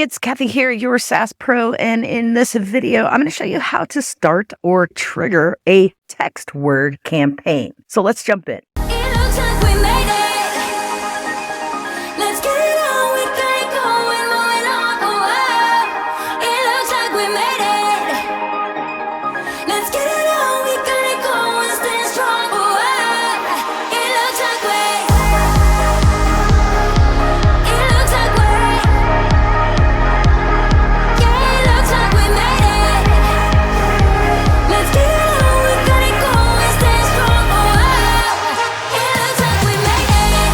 Hey, it's Kathy here, your SaaS Pro, and in this video, I'm going to show you how to start or trigger a text word campaign. So let's jump in. It looks like we made it. Let's get it on. We got it going, moving on. Oh, it looks like we made it. Let's get it on. We got it going, staying strong. Oh, it looks like we. It looks like we. Yeah, it looks like we made it. Let's get it on. We got it going, staying strong. Oh, it looks like we made it.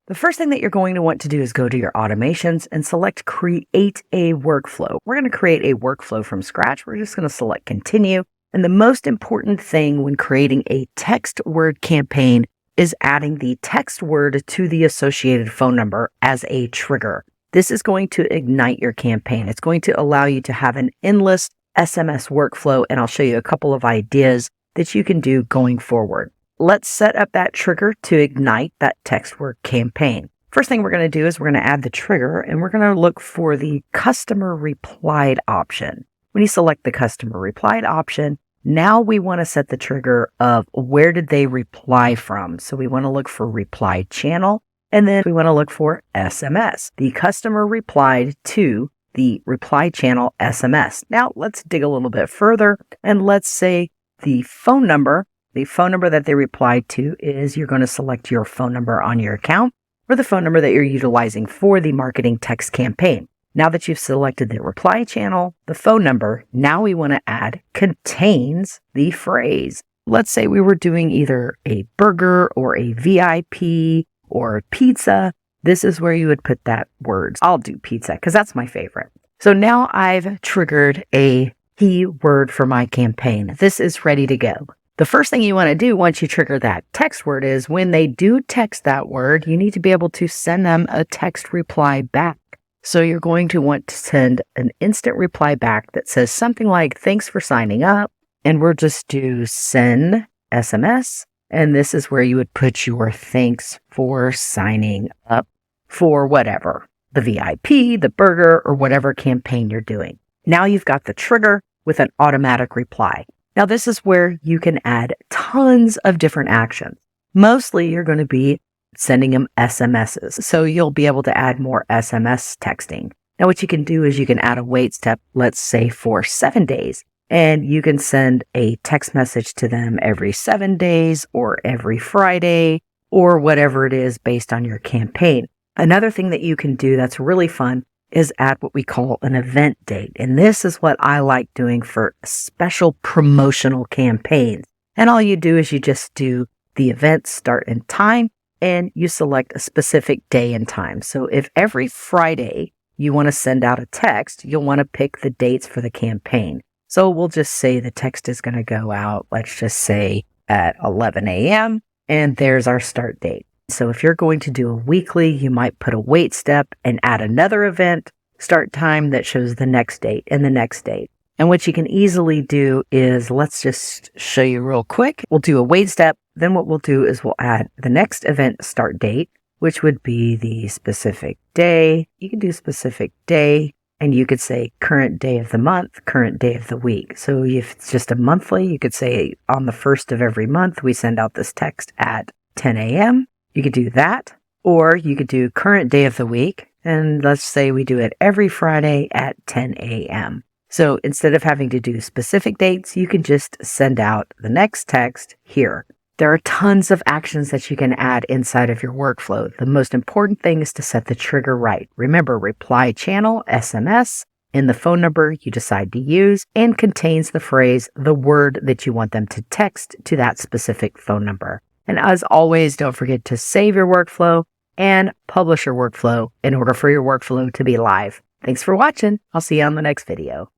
The first thing that you're going to want to do is go to your automations and select create a workflow. We're going to create a workflow from scratch. We're just going to select continue. And the most important thing when creating a text word campaign is adding the text word to the associated phone number as a trigger. This is going to ignite your campaign. It's going to allow you to have an endless SMS workflow, and I'll show you a couple of ideas that you can do going forward. Let's set up that trigger to ignite that text word campaign. First thing we're going to do is we're going to add the trigger, and we're going to look for the customer replied option. When you select the customer replied option, now we want to set the trigger of where did they reply from. So we want to look for reply channel, and then we want to look for SMS. The customer replied to the reply channel SMS. Now let's dig a little bit further, and let's say the phone number that they replied to is, you're going to select your phone number on your account or the phone number that you're utilizing for the marketing text campaign. Now that you've selected the reply channel, the phone number, now we want to add contains the phrase. Let's say we were doing either a burger or a VIP or pizza. This is where you would put that word. I'll do pizza because that's my favorite. So now I've triggered a key word for my campaign. This is ready to go. The first thing you want to do once you trigger that text word is when they do text that word, you need to be able to send them a text reply back. So you're going to want to send an instant reply back that says something like, thanks for signing up. And we'll just do send SMS. And this is where you would put your thanks for signing up for whatever, the VIP, the burger, or whatever campaign you're doing. Now you've got the trigger with an automatic reply. Now, this is where you can add tons of different actions. Mostly, you're going to be sending them SMSs, so you'll be able to add more SMS texting. Now, what you can do is you can add a wait step, let's say for 7 days, and you can send a text message to them every 7 days or every Friday or whatever it is based on your campaign. Another thing that you can do that's really fun is add what we call an event date. And this is what I like doing for special promotional campaigns. And all you do is you just do the event start and time, and you select a specific day and time. So if every Friday you want to send out a text, you'll want to pick the dates for the campaign. So we'll just say the text is going to go out, let's just say at 11 a.m. and there's our start date. So if you're going to do a weekly, you might put a wait step and add another event start time that shows the next date and the next date. And what you can easily do is, let's just show you real quick. We'll do a wait step. Then what we'll do is we'll add the next event start date, which would be the specific day. You can do specific day, and you could say current day of the month, current day of the week. So if it's just a monthly, you could say on the first of every month, we send out this text at 10 a.m. You could do that, or you could do current day of the week, and let's say we do it every Friday at 10 a.m. So instead of having to do specific dates, you can just send out the next text here. There are tons of actions that you can add inside of your workflow. The most important thing is to set the trigger right. Remember, reply channel, SMS, in the phone number you decide to use, and contains the phrase, the word that you want them to text to that specific phone number. And as always, don't forget to save your workflow and publish your workflow in order for your workflow to be live. Thanks for watching. I'll see you on the next video.